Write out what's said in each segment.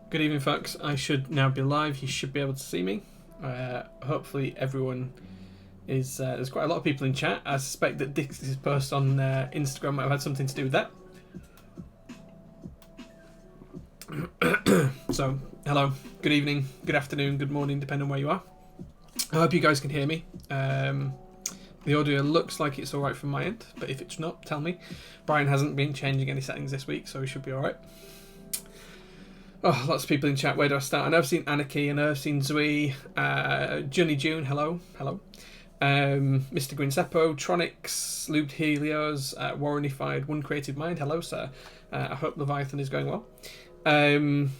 Good evening, folks. I should now be live. You should be able to see me. Hopefully everyone is... there's quite a lot of people in chat. I suspect that Dixie's post on Instagram might have had something to do with that. So, hello, good evening, good afternoon, good morning, depending on where you are. I hope you guys can hear me. The audio looks like it's alright from my end, but if it's not, tell me. Brian hasn't been changing any settings this week, so we should be alright. Oh, lots of people in chat. Where do I start? I know I've seen Anarchy, I know I've seen Zui, Johnny June, hello. Mr. Grinseppo, Tronics, Lubed Helios, Warrenified, One Creative Mind, hello sir. I hope Leviathan is going well. Piezo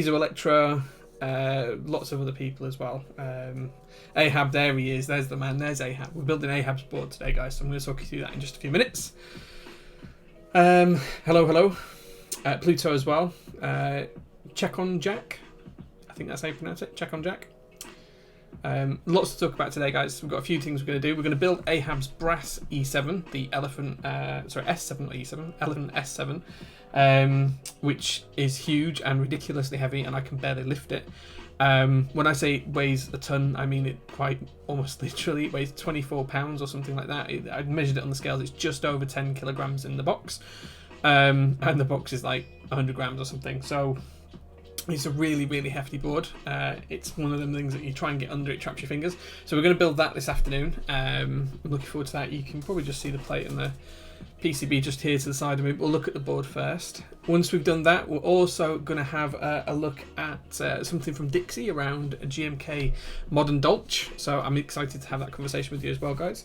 Electra, lots of other people as well. Ahab, there he is, there's the man, there's Ahab. We're building Ahab's board today, guys, so I'm going to talk you through that in just a few minutes. Hello. Pluto as well. Check on Jack. I think that's how you pronounce it. Check on Jack. Lots to talk about today, guys. We've got a few things we're going to do. We're going to build Ahab's Brass E7, the Elephant, S7 or E7, Elephant S7, which is huge and ridiculously heavy, and I can barely lift it. When I say it weighs a ton, I mean it quite almost literally. It weighs 24 pounds or something like that. I measured it on the scales. It's just over 10 kilograms in the box. And the box is like 100 grams or something, so it's a really, really hefty board. It's one of them things that you try and get under, it traps your fingers. So we're going to build that this afternoon. I'm looking forward to that. You can probably just see the plate and the PCB just here to the side of me. We'll look at the board first. Once we've done that, we're also going to have a look at something from Dixie around a GMK modern Dolch. So I'm excited to have that conversation with you as well, guys.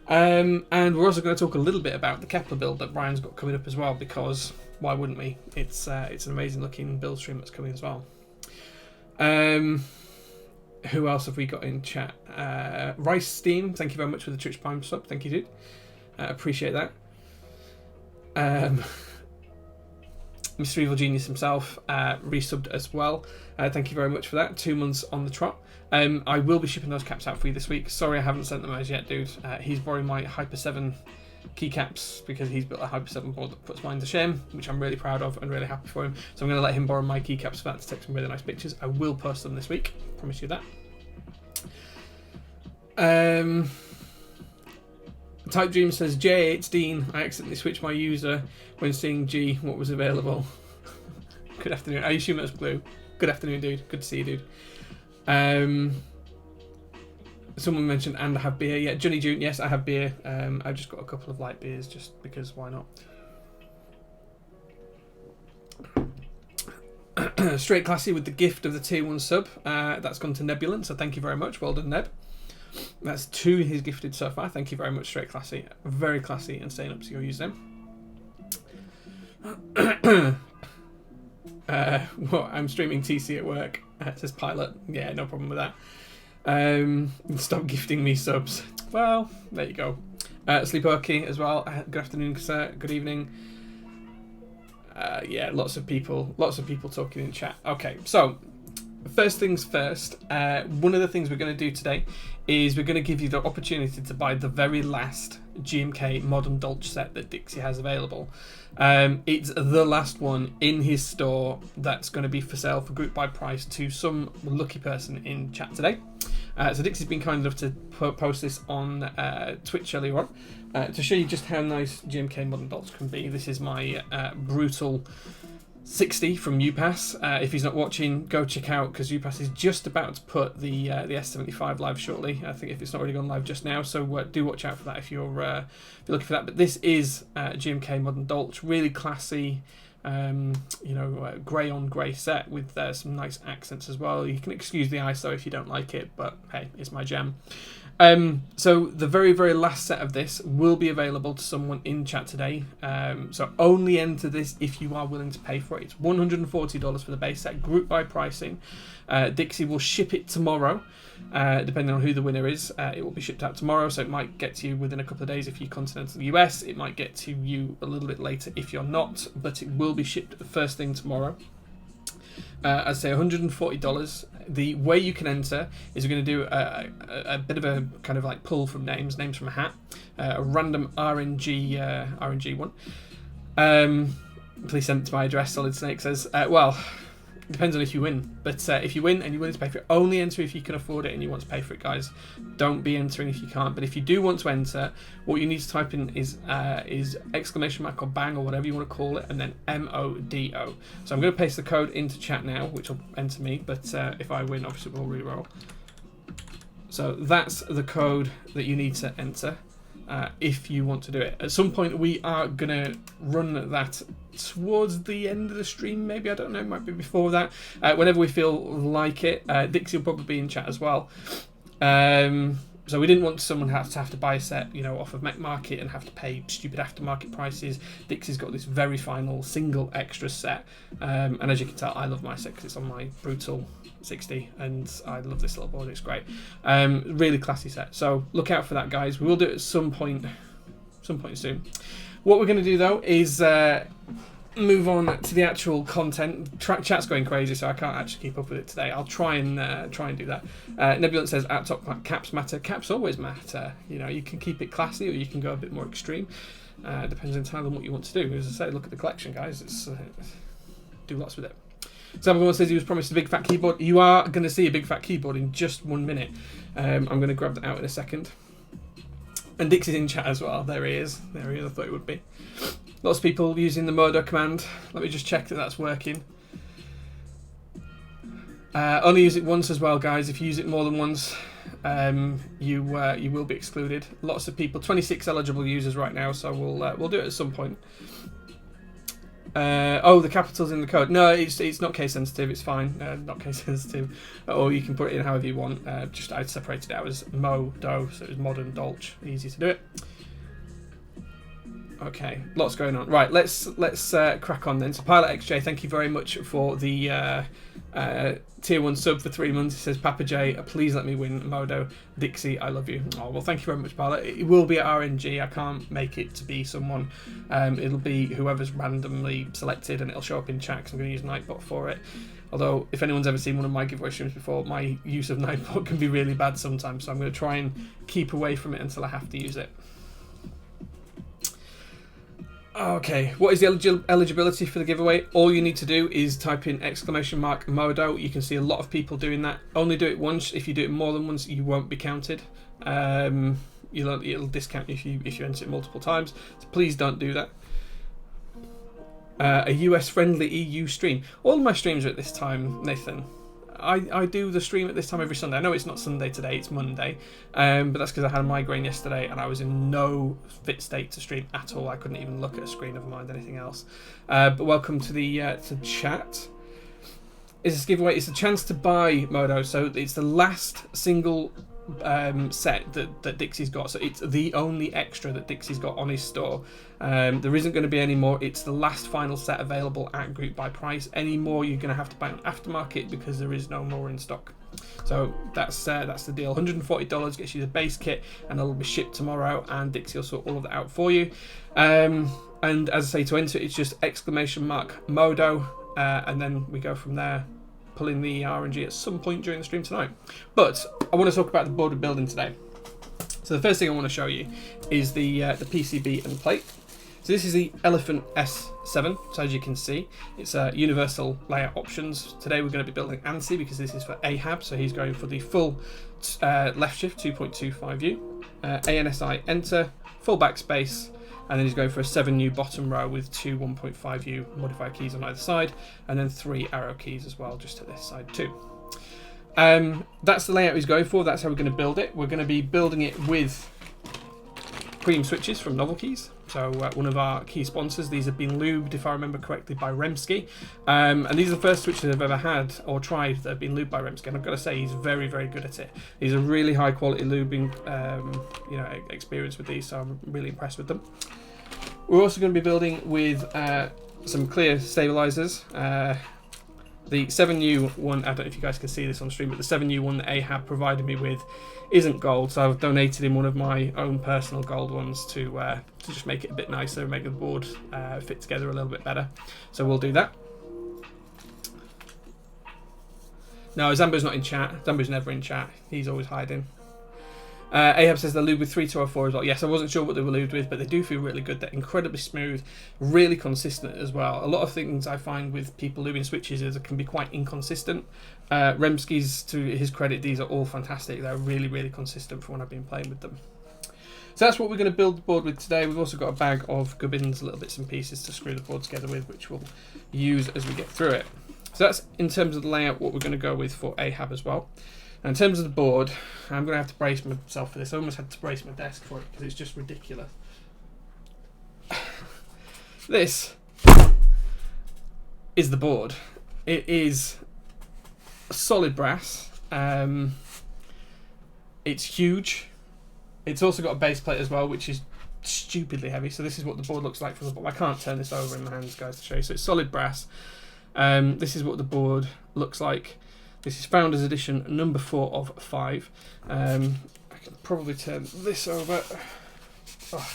And we're also going to talk a little bit about the Kepler build that Brian's got coming up as well, because why wouldn't we? It's an amazing looking build stream that's coming as well. Who else have we got in chat? Rice Steam, thank you very much for the Twitch Prime sub. Thank you, dude. Appreciate that. Mr. Evil Genius himself resubbed as well. Thank you very much for that. 2 months on the trot. I will be shipping those caps out for you this week. Sorry I haven't sent them as yet, dude. He's borrowing my Hyper 7 keycaps because he's built a Hyper 7 board that puts mine to shame, which I'm really proud of and really happy for him. So I'm going to let him borrow my keycaps for that to take some really nice pictures. I will post them this week. Promise you that. Type Dream says, Jay, it's Dean. I accidentally switched my user when seeing G, what was available. Good afternoon. I assume that's Blue. Good afternoon, dude. Good to see you, dude. Someone mentioned, and I have beer. Yeah, Johnny June, yes, I have beer. I've just got a couple of light beers just because why not? Straight Classy with the gift of the tier 1 sub. That's gone to Nebulan, so thank you very much. Well done, Neb. That's 2 he's gifted so far. Thank you very much, Straight Classy. Very classy and staying up to your username. What? I'm streaming TC at work. It says Pilot. Yeah, no problem with that. Stop gifting me subs. Well, there you go. Sleepoki as well. Good afternoon, sir. Good evening. Yeah, lots of people talking in chat. Okay, so first things first. One of the things we're going to do today is we're going to give you the opportunity to buy the very last GMK modern Dolch set that Dixie has available. It's the last one in his store that's going to be for sale for group buy price to some lucky person in chat today. So Dixie's been kind enough to post this on Twitch earlier on to show you just how nice GMK modern Dolch can be. This is my brutal 60 from UPass. If he's not watching, go check out, because UPass is just about to put the S75 live shortly. I think if it's not already gone live just now, so do watch out for that if you're looking for that. But this is GMK modern Dolch, really classy, grey on grey set with some nice accents as well. You can excuse the ISO if you don't like it, but hey, it's my jam. So the very, very last set of this will be available to someone in chat today. So only enter this if you are willing to pay for it. It's $140 for the base set, group buy pricing. Dixie will ship it tomorrow, depending on who the winner is. It will be shipped out tomorrow, so it might get to you within a couple of days if you're continental US. It might get to you a little bit later if you're not, but it will be shipped the first thing tomorrow. I'd say $140. The way you can enter is we're going to do a bit of a kind of like pull from names from a hat, a random RNG one. Please send it to my address. Solid Snake says, well, Depends on if you win. But if you win and you're willing to pay for it, only enter if you can afford it and you want to pay for it, guys. Don't be entering if you can't. But if you do want to enter, what you need to type in is exclamation mark or bang or whatever you want to call it, and then MODO. So I'm going to paste the code into chat now, which will enter me. But if I win, obviously we'll re-roll. So that's the code that you need to enter. If you want to do it. At some point we are going to run that towards the end of the stream, maybe, I don't know, it might be before that, whenever we feel like it. Dixie will probably be in chat as well. So we didn't want someone to have to buy a set, you know, off of Mech Market and have to pay stupid aftermarket prices. Dixie's got this very final single extra set, and as you can tell, I love my set because it's on my Brutal 60, and I love this little board. It's great, really classy set. So look out for that, guys. We will do it at some point soon. What we're going to do though is move on to the actual content. Chat's going crazy, so I can't actually keep up with it today. I'll try and do that. Nebulant says at top caps matter. Caps always matter. You know, you can keep it classy or you can go a bit more extreme. Depends entirely on what you want to do. As I say, look at the collection, guys. It's do lots with it. So everyone says he was promised a big fat keyboard. You are going to see a big fat keyboard in just 1 minute. I'm going to grab that out in a second. And Dixie's in chat as well. There he is. I thought it would be. Lots of people using the Modo command. Let me just check that that's working. Only use it once as well, guys. If you use it more than once, you will be excluded. Lots of people, 26 eligible users right now, so we'll do it at some point. Oh, the capital's in the code. No, it's not case sensitive. It's fine. Not case sensitive. Or you can put it in however you want. Just I separated it out as Modo, so it was modern Dolch. Easy to do it. Okay, lots going on. Right, let's crack on then. So Pilot XJ, thank you very much for the tier 1 sub for 3 months. It says Papa J, please let me win Modo. Dixie, I love you. Oh, well, thank you very much, Pilot. It will be at RNG. I can't make it to be someone. It'll be whoever's randomly selected, and it'll show up in chat because I'm going to use Nightbot for it. Although, if anyone's ever seen one of my giveaway streams before, my use of Nightbot can be really bad sometimes, so I'm going to try and keep away from it until I have to use it. Okay, what is the eligibility for the giveaway? All you need to do is type in exclamation mark Modo. You can see a lot of people doing that. Only do it once. If you do it more than once, you won't be counted. It'll discount you if you enter it multiple times. So please don't do that. A US friendly EU stream. All of my streams are at this time, Nathan. I do the stream at this time every Sunday. I know it's not Sunday today, it's Monday, but that's because I had a migraine yesterday and I was in no fit state to stream at all. I couldn't even look at a screen, never mind anything else. But welcome to the to chat. Is this giveaway? It's a chance to buy Modo, so it's the last single set that Dixie's got, so it's the only extra that Dixie's got on his store. There isn't going to be any more. It's the last final set available at group buy price. Any more you're going to have to buy on aftermarket because there is no more in stock. So that's the deal. $140 gets you the base kit, and it'll be shipped tomorrow, and Dixie will sort all of that out for you. And as I say, to enter it's just exclamation mark Modo, and then we go from there. Pulling the RNG at some point during the stream tonight. But I want to talk about the board we're building today. So the first thing I want to show you is the PCB and plate. So this is the Elephant S7. So as you can see, it's universal layout options. Today we're going to be building ANSI because this is for Ahab. So he's going for the full left shift 2.25U, ANSI enter, full backspace, and then he's going for a 7U bottom row with 2 1.5U modifier keys on either side, and then 3 arrow keys as well, just to this side too. That's the layout he's going for. That's how we're going to build it. We're going to be building it with premium switches from Novel Keys. So one of our key sponsors. These have been lubed, if I remember correctly, by Remsky. And these are the first switches I've ever had or tried that have been lubed by Remsky. And I've got to say, he's very, very good at it. He's a really high quality lubing experience with these, so I'm really impressed with them. We're also going to be building with some clear stabilizers. The 7U one, I don't know if you guys can see this on stream, but the 7U one that Ahab provided me with isn't gold, so I've donated him one of my own personal gold ones to just make it a bit nicer and make the board fit together a little bit better. So we'll do that. No, Zambo's not in chat. Zambo's never in chat. He's always hiding. Ahab says they're lubed with 3204 as well. Yes, I wasn't sure what they were lubed with, but they do feel really good. They're incredibly smooth, really consistent as well. A lot of things I find with people lubing switches is it can be quite inconsistent. Remsky's, to his credit, these are all fantastic. They're really, really consistent for when I've been playing with them. So that's what we're going to build the board with today. We've also got a bag of gubbins, little bits and pieces to screw the board together with, which we'll use as we get through it. So that's, in terms of the layout, what we're going to go with for Ahab as well. Now, in terms of the board, I'm going to have to brace myself for this. I almost had to brace my desk for it because it's just ridiculous. This is the board. It is solid brass. It's huge. It's also got a base plate as well, which is stupidly heavy. So this is what the board looks like from the bottom. I can't turn this over in my hands, guys, to show you. So it's solid brass. This is what the board looks like. This is Founders Edition number 4 of 5. I can probably turn this over. Oh.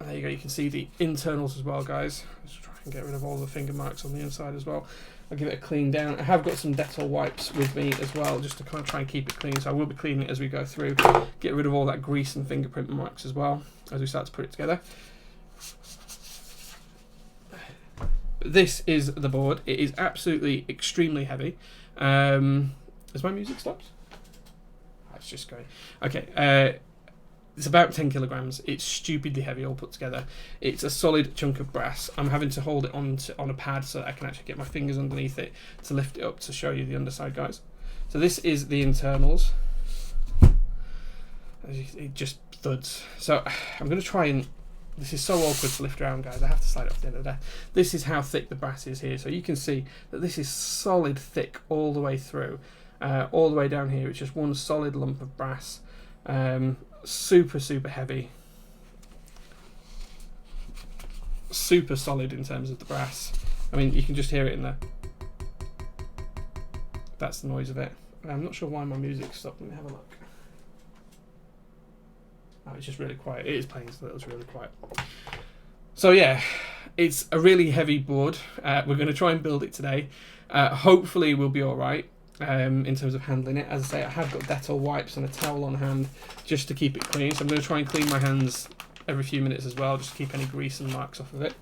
There you go, you can see the internals as well, guys. Let's try and get rid of all the finger marks on the inside as well. I'll give it a clean down. I have got some Dettol wipes with me as well, just to kind of try and keep it clean. So I will be cleaning it as we go through. Get rid of all that grease and fingerprint marks as well, as we start to put it together. This is the board. It is absolutely extremely heavy. Has my music stopped? It's just going. Okay. It's about 10 kilograms. It's stupidly heavy all put together. It's a solid chunk of brass. I'm having to hold it on a pad so that I can actually get my fingers underneath it to lift it up to show you the underside, guys. So this is the internals. It just thuds. So I'm going to try and... This is so awkward to lift around, guys. I have to slide it off the end of the desk. This is how thick the brass is here. So you can see that this is solid thick all the way through. All the way down here. It's just one solid lump of brass. Super, super heavy. Super solid in terms of the brass. I mean, you can just hear it in there. That's the noise of it. I'm not sure why my music stopped. Let me have a look. Oh, it's just really quiet. It is playing so it's really quiet. So yeah, it's a really heavy board. We're going to try and build it today. Hopefully we'll be alright in terms of handling it. As I say, I have got Dettol wipes and a towel on hand just to keep it clean. So I'm going to try and clean my hands every few minutes as well, just to keep any grease and marks off of it.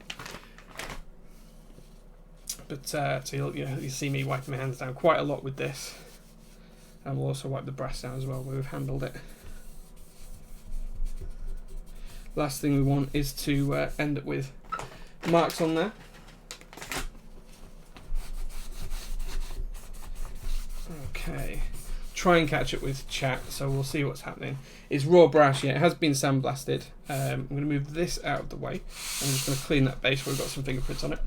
But so you'll see me wiping my hands down quite a lot with this. And we'll also wipe the brass down as well where we've handled it. Last thing we want is to end up with marks on there. Okay, try and catch up with chat, so we'll see what's happening. It's raw brass, yeah, it has been sandblasted. I'm going to move this out of the way. I'm just going to clean that base where we've got some fingerprints on it.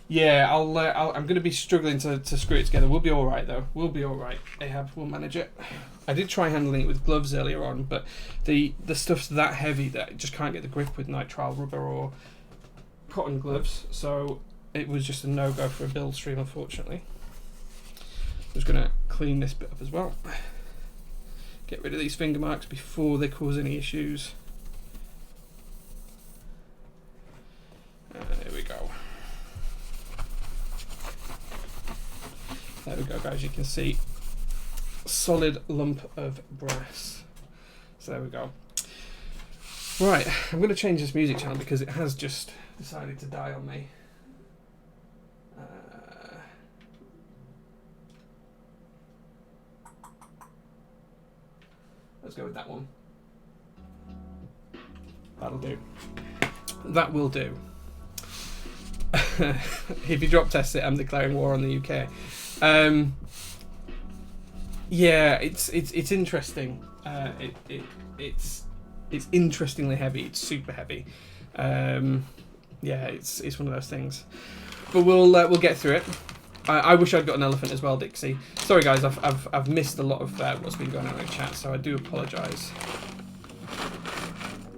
Yeah, I'm going to be struggling to screw it together. We'll be all right, though. We'll be all right. Ahab, we'll manage it. I did try handling it with gloves earlier on, but the stuff's that heavy that it just can't get the grip with nitrile rubber or cotton gloves. So it was just a no-go for a build stream, unfortunately. I'm just going to clean this bit up as well. Get rid of these finger marks before they cause any issues. There we go. There we go, guys. You can see solid lump of brass. So there we go. Right, I'm going to change this music channel because it has just decided to die on me. Let's go with that one. That'll do. That will do. If you drop test it, I'm declaring war on the UK. Yeah, it's interesting. It's interestingly heavy. It's super heavy. Yeah, it's one of those things. But we'll get through it. I wish I'd got an elephant as well, Dixie. Sorry guys, I've missed a lot of what's been going on in chat, so I do apologise.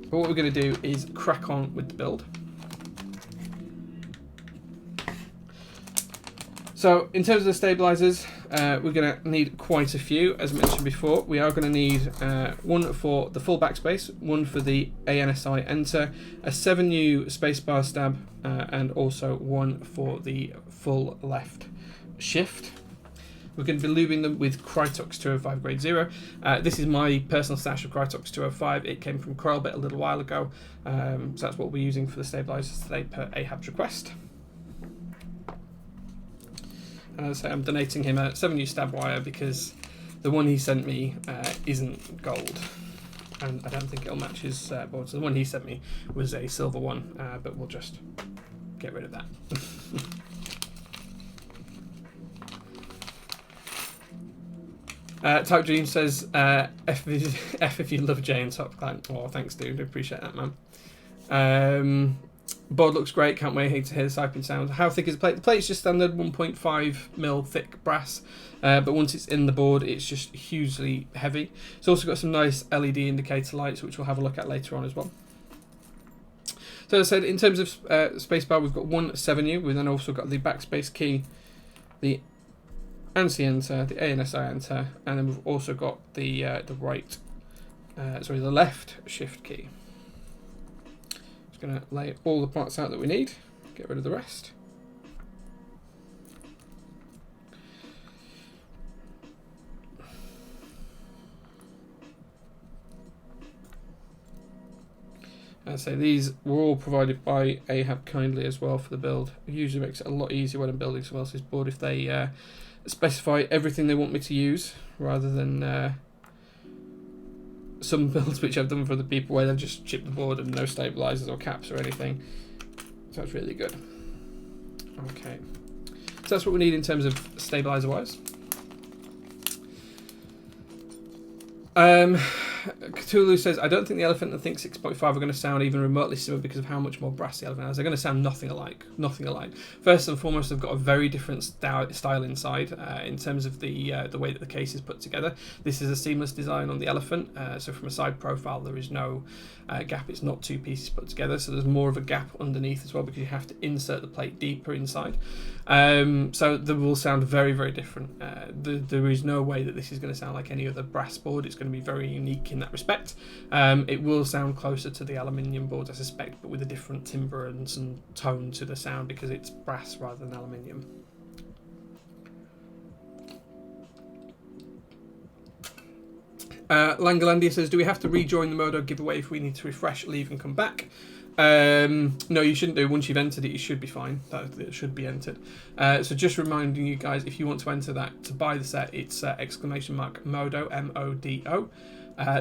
But what we're going to do is crack on with the build. So in terms of the stabilizers, we're going to need quite a few, as mentioned before. We are going to need one for the full backspace, one for the ANSI enter, a 7U spacebar stab, and also one for the full left shift. We're going to be lubing them with Krytox 205 grade 0. This is my personal stash of Krytox 205. It came from Coilbit a little while ago, so that's what we're using for the stabilizers today per Ahab's request. And as I say, I'm donating him a 7U stab wire because the one he sent me isn't gold, and I don't think it'll match his board. So the one he sent me was a silver one, but we'll just get rid of that. Type Dream says, F if you love Jay and Top Clan. Oh, thanks, dude. I appreciate that, man. Board looks great. Can't wait to hear the siping sound. How thick is the plate? The plate's just standard 1.5mm thick brass, but once it's in the board, it's just hugely heavy. It's also got some nice LED indicator lights, which we'll have a look at later on as well. So as I said, in terms of spacebar, we've got one 7U. We've then also got the backspace key, the ANSI enter, the ANSI enter, and then we've also got the the left shift key. Just going to lay all the parts out that we need, get rid of the rest. As I say, these were all provided by Ahab kindly as well for the build. It usually makes it a lot easier when I'm building someone else's board if they specify everything they want me to use, rather than some builds which I've done for other people where they've just chipped the board and no stabilizers or caps or anything. So that's really good. Okay, so that's what we need in terms of stabilizer wise. Cthulhu says, I don't think the Elephant and Think 6.5 are going to sound even remotely similar because of how much more brass the Elephant has. They're going to sound nothing alike. Nothing alike. First and foremost, they've got a very different style inside in terms of the way that the case is put together. This is a seamless design on the Elephant, so from a side profile there is no gap. It's not two pieces put together, so there's more of a gap underneath as well because you have to insert the plate deeper inside. So they will sound very, very different. There is no way that this is going to sound like any other brass board. It's going to be very unique in that respect. It will sound closer to the aluminium boards, I suspect, but with a different timbre and some tone to the sound because it's brass rather than aluminium. Langalandia says, do we have to rejoin the Modo giveaway if we need to refresh, leave and come back? No, you shouldn't do. Once you've entered it, you should be fine. It should be entered. So just reminding you guys, if you want to enter that to buy the set, it's !Modo, M-O-D-O.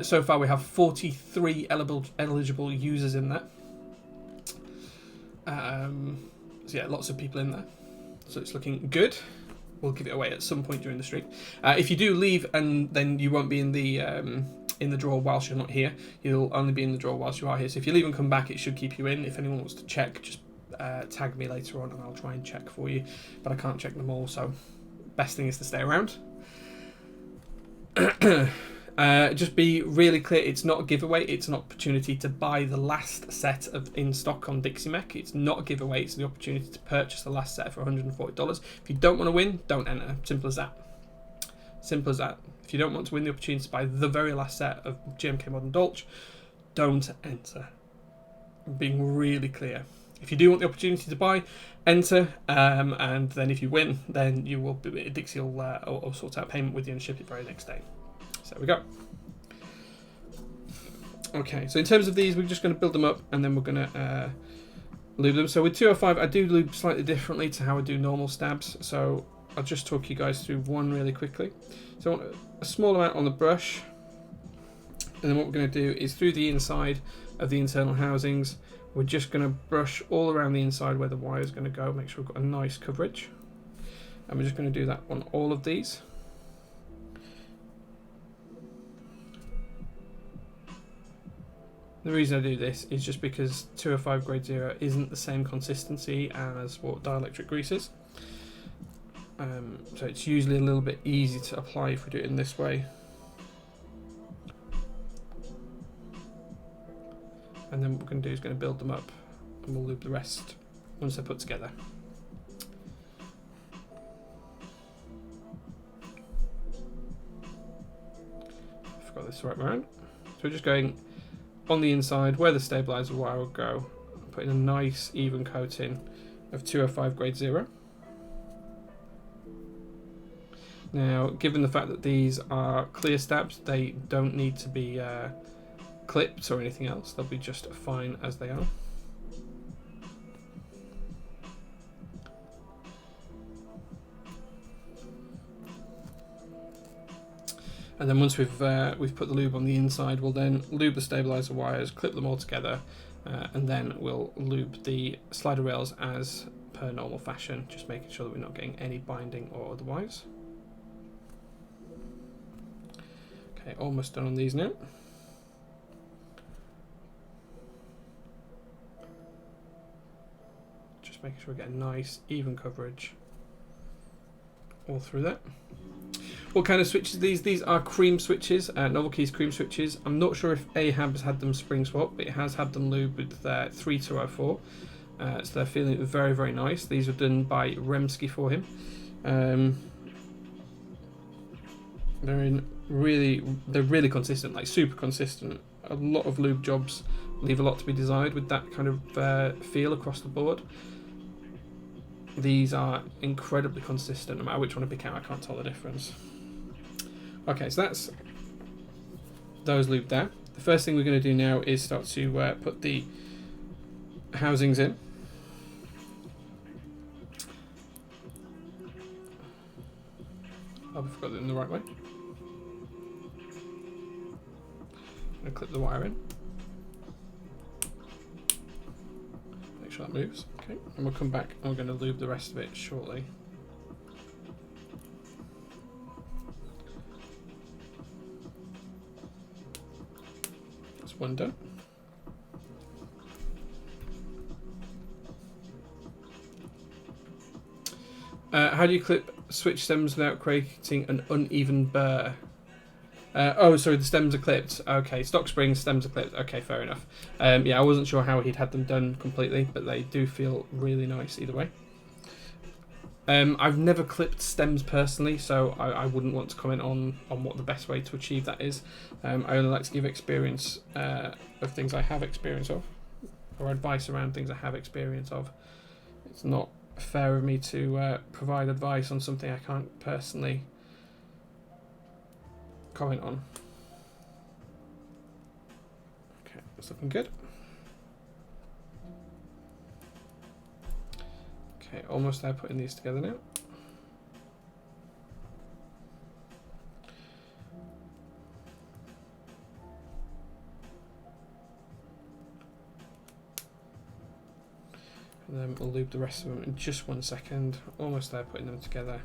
So far we have 43 eligible users in there. So yeah, lots of people in there. So it's looking good. We'll give it away at some point during the stream. If you do leave, and then you won't be in the draw whilst you're not here. You'll only be in the draw whilst you are here. So if you leave and come back, it should keep you in. If anyone wants to check, just tag me later on and I'll try and check for you. But I can't check them all, so best thing is to stay around. Just be really clear, it's not a giveaway, it's an opportunity to buy the last set in stock on Dixie Mech. It's not a giveaway, it's the opportunity to purchase the last set for $140. If you don't want to win, don't enter. Simple as that. Simple as that. If you don't want to win the opportunity to buy the very last set of GMK Modern Dolch, don't enter. I'm being really clear. If you do want the opportunity to buy, enter, and then if you win, then you will be, Dixie will sort out payment with you and ship it very next day. So there we go. Okay, so in terms of these, we're just going to build them up and then we're going to lube them. So with 205, I do lube slightly differently to how I do normal stabs. So I'll just talk you guys through one really quickly. So I want a small amount on the brush. And then what we're going to do is through the inside of the internal housings, we're just going to brush all around the inside where the wire is going to go. Make sure we've got a nice coverage. And we're just going to do that on all of these. The reason I do this is just because 205 grade 0 isn't the same consistency as what dielectric grease is. So it's usually a little bit easy to apply if we do it in this way. And then what we're going to do is going to build them up and we'll lube the rest once they're put together. I've got this right around. So we're just going on the inside where the stabilizer wire will go, putting a nice even coating of 205 grade 0. Now, given the fact that these are clear stabs, they don't need to be clipped or anything else. They'll be just fine as they are. And then once we've put the lube on the inside, we'll then lube the stabilizer wires, clip them all together, and then we'll lube the slider rails as per normal fashion, just making sure that we're not getting any binding or otherwise. Okay, almost done on these now. Just making sure we get a nice even coverage all through that. What kind of switches are these? These are cream switches, Novel Keys cream switches. I'm not sure if Ahab has had them spring swap, but it has had them lubed with 3204. So they're feeling very, very nice. These were done by Remsky for him. They're really consistent, like super consistent. A lot of lube jobs leave a lot to be desired with that kind of feel across the board. These are incredibly consistent. No matter which one I pick out, I can't tell the difference. Okay, so that's those lubed there. The first thing we're going to do now is start to put the housings in. I've got it in the right way. I'm going to clip the wire in. Make sure that moves. Okay, and we'll come back and we're going to lube the rest of it shortly. That's one done. How do you clip switch stems without creating an uneven burr? Oh, sorry, the stems are clipped. Okay, stock springs, stems are clipped. Okay, fair enough. Yeah, I wasn't sure how he'd had them done completely, but they do feel really nice either way. I've never clipped stems personally, so I wouldn't want to comment on what the best way to achieve that is. I only like to give experience of things I have experience of, or advice around things I have experience of. It's not fair of me to provide advice on something I can't personally comment on. Okay, that's looking good. Okay, almost there, putting these together now. And then we'll lube the rest of them in just 1 second. Almost there, putting them together.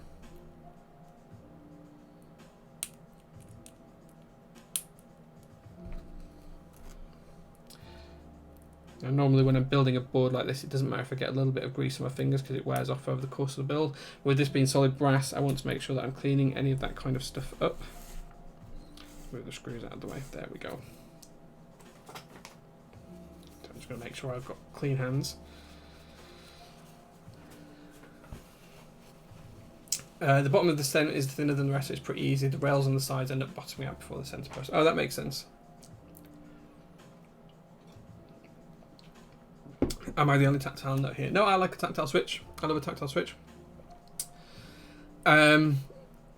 Now, normally when I'm building a board like this, it doesn't matter if I get a little bit of grease on my fingers because it wears off over the course of the build. With this being solid brass, I want to make sure that I'm cleaning any of that kind of stuff up. Move the screws out of the way. There we go. So I'm just going to make sure I've got clean hands. The bottom of the stem is thinner than the rest, so it's pretty easy. The rails on the sides end up bottoming out before the centre post. Oh, that makes sense. Am I the only tactile nut here? No, I like a tactile switch. I love a tactile switch. Gio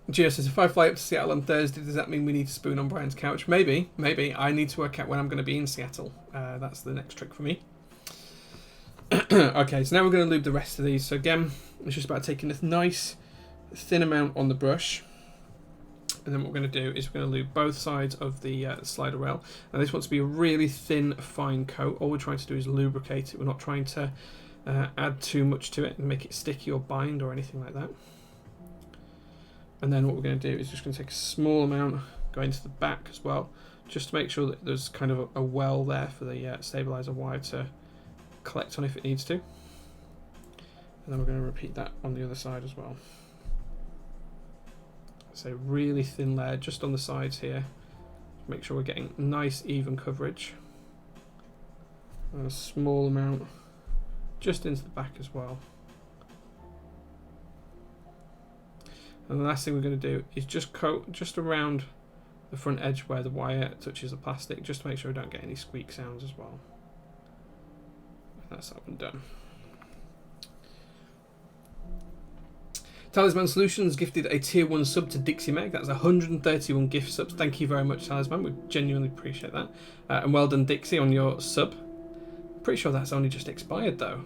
says, if I fly up to Seattle on Thursday, does that mean we need to spoon on Brian's couch? Maybe, maybe. I need to work out when I'm going to be in Seattle. That's the next trick for me. Okay, so now we're going to lube the rest of these. So again, it's just about taking this nice thin amount on the brush. And then what we're going to do is we're going to lube both sides of the slider rail. Now this wants to be a really thin, fine coat. All we're trying to do is lubricate it. We're not trying to add too much to it and make it sticky or bind or anything like that. And then what we're going to do is just going to take a small amount going to the back as well, just to make sure that there's kind of a well there for the stabilizer wire to collect on if it needs to. And then we're going to repeat that on the other side as well. So really thin layer just on the sides here. Make sure we're getting nice even coverage. And a small amount just into the back as well. And the last thing we're going to do is just coat just around the front edge where the wire touches the plastic, just to make sure we don't get any squeak sounds as well. That's that one done. Talisman Solutions gifted a tier 1 sub to Dixie Meg. That's 131 gift subs. Thank you very much, Talisman. We genuinely appreciate that. And well done, Dixie, on your sub. Pretty sure that's only just expired, though.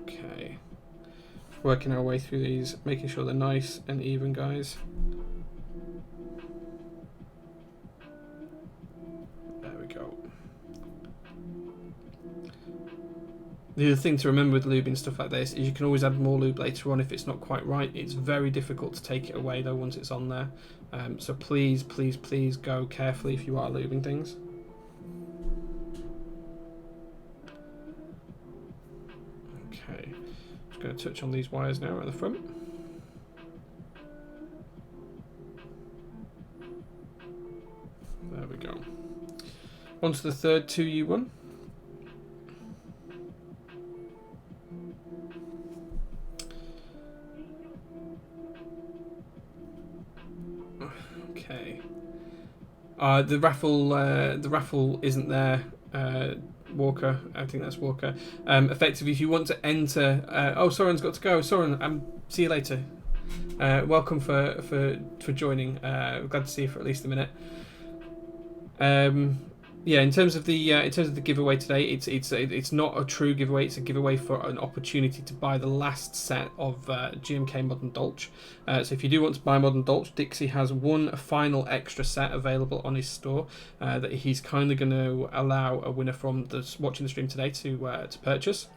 Okay. Working our way through these, making sure they're nice and even, guys. The other thing to remember with lubing stuff like this is you can always add more lube later on if it's not quite right. It's very difficult to take it away though once it's on there. So please, please, please go carefully if you are lubing things. Okay, just going to touch on these wires now at the front. There we go. On to the third 2U1. Okay. The raffle isn't there, Walker. I think that's Walker. Effectively, if you want to enter, oh, Soren's got to go. Soren, see you later. Welcome for joining. Glad to see you for at least a minute. Yeah, in terms of the giveaway today, it's not a true giveaway. It's a giveaway for an opportunity to buy the last set of GMK Modern Dolch. So if you do want to buy Modern Dolch, Dixie has one final extra set available on his store that he's kindly going to allow a winner from watching the stream today to purchase.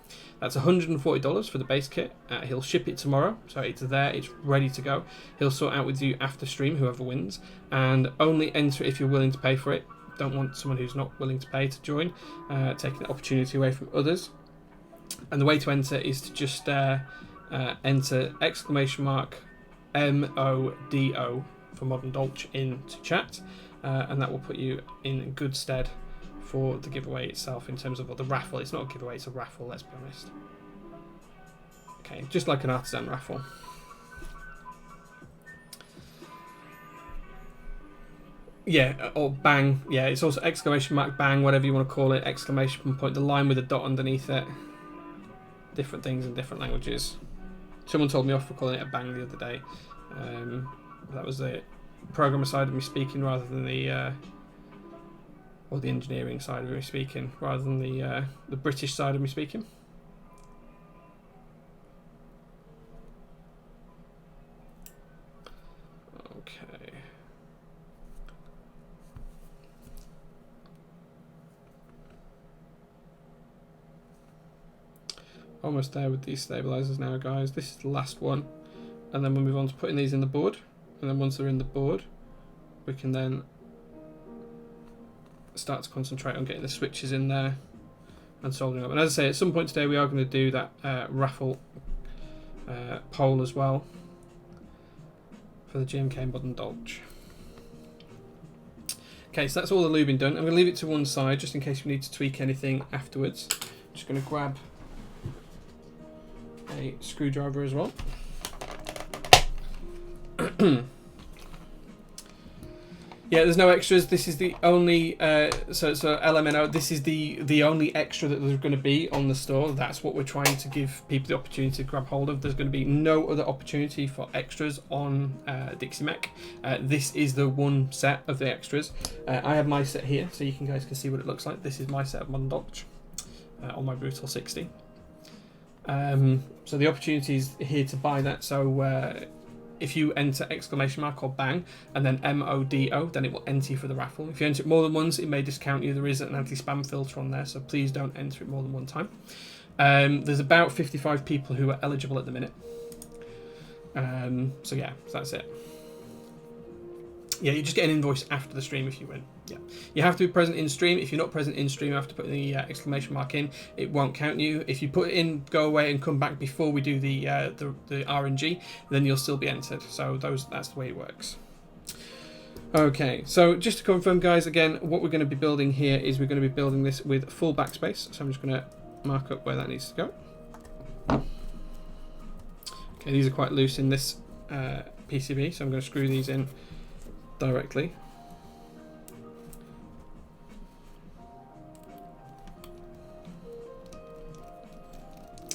That's $140 for the base kit. He'll ship it tomorrow, so it's there, it's ready to go. He'll sort out with you after stream, whoever wins, and only enter if you're willing to pay for it. Don't want someone who's not willing to pay to join, taking the opportunity away from others. And the way to enter is to just enter !MODO for Modern Dolch into chat, and that will put you in good stead for the giveaway itself in terms of the raffle. It's not a giveaway, it's a raffle, let's be honest. Okay, just like an artisan raffle. Yeah, or bang. Yeah, it's also exclamation mark, bang, whatever you want to call it. Exclamation point, the line with a dot underneath it. Different things in different languages. Someone told me off for calling it a bang the other day. That was the programmer side of me speaking rather than the or the engineering side of me speaking rather than the British side of me speaking. Okay. Almost there with these stabilizers now, guys. This is the last one, and then we'll move on to putting these in the board, and then once they're in the board we can then start to concentrate on getting the switches in there and soldering up. And as I say, at some point today we are going to do that raffle poll as well for the GMK Modern Dolch. Okay, so that's all the lubing done. I'm going to leave it to one side just in case we need to tweak anything afterwards. Just going to grab a screwdriver as well. Yeah, there's no extras. This is the only so LMNO. This is the only extra that there's going to be on the store. That's what we're trying to give people the opportunity to grab hold of. There's going to be no other opportunity for extras on Dixie Mech. This is the one set of the extras. I have my set here, so you guys can see what it looks like. This is my set of Modern Dolch on my Brutal 60. So the opportunity is here to buy that. So if you enter exclamation mark or bang and then MODO, then it will enter you for the raffle. If you enter it more than once, it may discount you. There is an anti-spam filter on there, so please don't enter it more than one time. There's about 55 people who are eligible at the minute. So yeah, so that's it. Yeah, you just get an invoice after the stream if you win. Yeah, you have to be present in stream. If you're not present in stream, you have to put the exclamation mark in. It won't count you. If you put it in, go away and come back before we do the RNG, then you'll still be entered. So that's the way it works. Okay, so just to confirm, guys, again, what we're going to be building here is we're going to be building this with full backspace. So I'm just going to mark up where that needs to go. Okay, these are quite loose in this PCB, so I'm going to screw these in directly.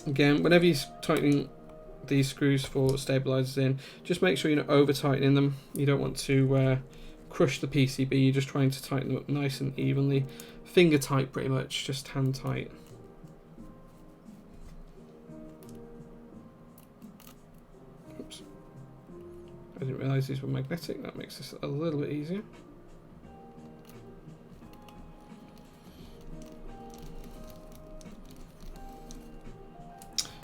Again, whenever you're tightening these screws for stabilizers in, just make sure you're not over tightening them. You don't want to crush the PCB, you're just trying to tighten them up nice and evenly. Finger tight pretty much, just hand tight. Oops. I didn't realise these were magnetic, that makes this a little bit easier.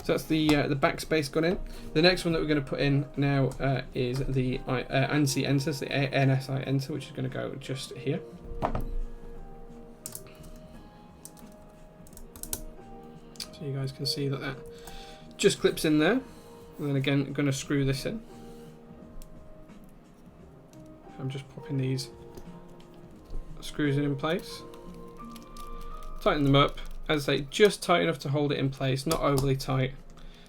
So that's the backspace gone in. The next one that we're going to put in now is the ANSI enter, the NSI enter, which is going to go just here. So you guys can see that that just clips in there. And then again, I'm going to screw this in. I'm just popping these screws in place. Tighten them up. As I say, just tight enough to hold it in place, not overly tight.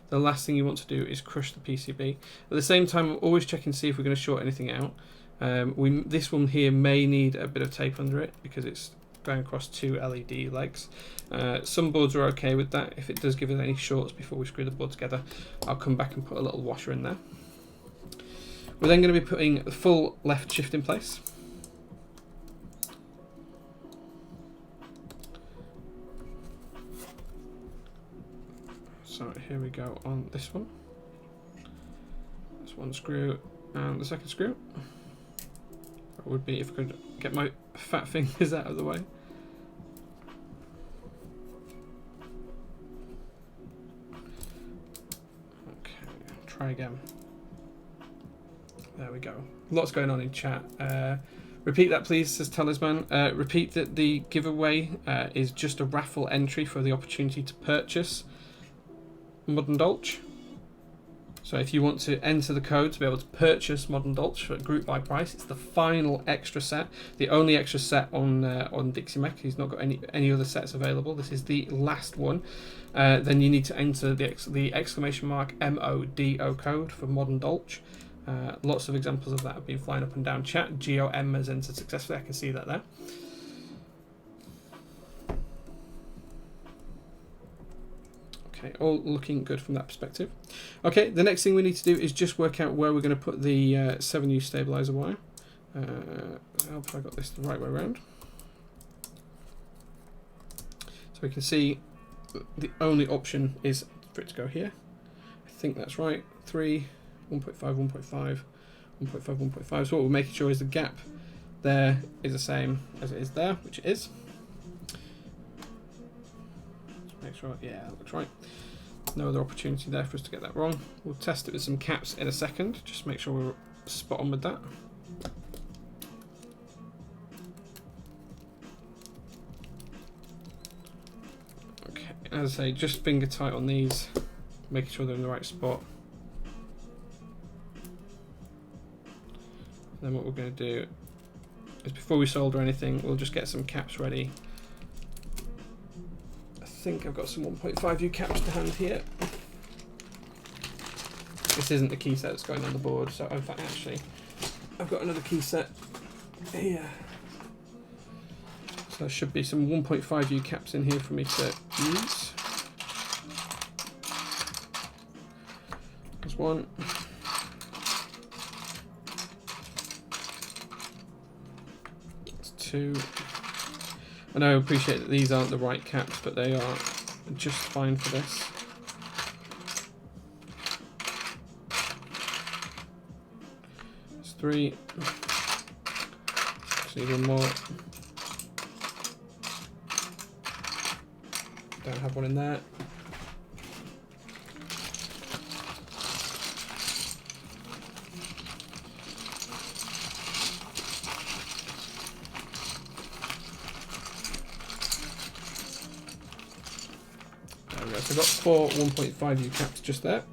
The last thing you want to do is crush the PCB. At the same time, I'm always checking to see if we're going to short anything out. This one here may need a bit of tape under it because it's going across 2 LED legs. Some boards are okay with that. If it does give us any shorts before we screw the board together, I'll come back and put a little washer in there. We're then going to be putting the full left shift in place. So here we go on this one. That's one screw and the second screw. That would be if I could get my fat fingers out of the way. Okay, I'll try again. There we go. Lots going on in chat. Repeat that please, says Talisman. Repeat that the giveaway is just a raffle entry for the opportunity to purchase Modern Dolch. So if you want to enter the code to be able to purchase Modern Dolch for group buy price, it's the final extra set, the only extra set on Dixie Mech. He's not got any other sets available. This is the last one. Then you need to enter the exclamation mark MODO code for Modern Dolch. Lots of examples of that have been flying up and down chat. GOM has entered successfully. I can see that there. Okay, all looking good from that perspective. Okay, the next thing we need to do is just work out where we're going to put the 7U stabilizer wire. I hope I got this the right way around. So we can see the only option is for it to go here. I think that's right. 3, 1.5, 1.5, 1.5, 1.5. So what we're making sure is the gap there is the same as it is there, which it is. Make sure, yeah, that looks right. No other opportunity there for us to get that wrong. We'll test it with some caps in a second, just make sure we're spot on with that. Okay, as I say, just finger tight on these, making sure they're in the right spot. And then what we're going to do is before we solder anything, we'll just get some caps ready. I think I've got some 1.5U caps to hand here. This isn't the key set that's going on the board, so in fact actually I've got another key set here. So there should be some 1.5U caps in here for me to use. There's one. That's 2. And I appreciate that these aren't the right caps, but they are just fine for this. There's 3. Just need one more. Don't have one in there. So I've got 4 1.5U caps just there,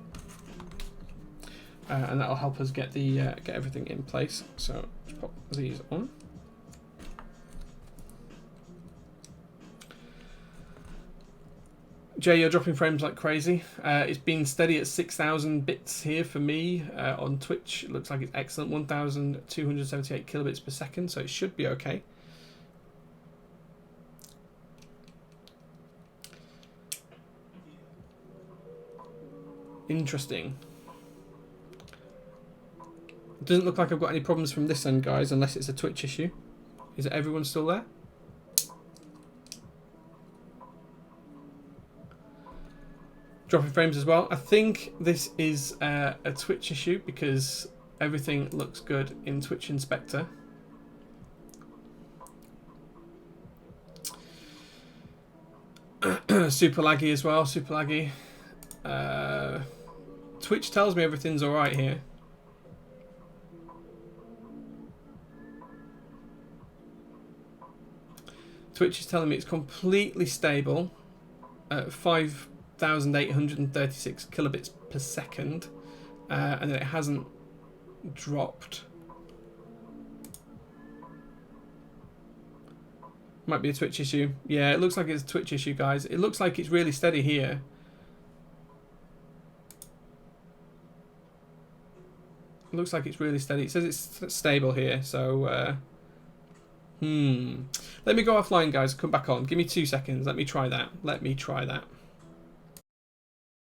and that'll help us get the get everything in place. So just pop these on. Jay, you're dropping frames like crazy. It's been steady at 6,000 bits here for me on Twitch. It looks like it's excellent, 1,278 kilobits per second, so it should be okay. Interesting. It doesn't look like I've got any problems from this end, guys, unless it's a Twitch issue. Is everyone still there? Dropping frames as well. I think this is a Twitch issue because everything looks good in Twitch Inspector. Super laggy as well, super laggy. Twitch tells me everything's alright here. Twitch is telling me it's completely stable at 5,836 kilobits per second, and that it hasn't dropped. Might be a Twitch issue. Yeah, it looks like it's a Twitch issue, guys. It looks like it's really steady here. It looks like it's really steady. It says it's stable here, so... Let me go offline, guys. Come back on. Give me 2 seconds. Let me try that.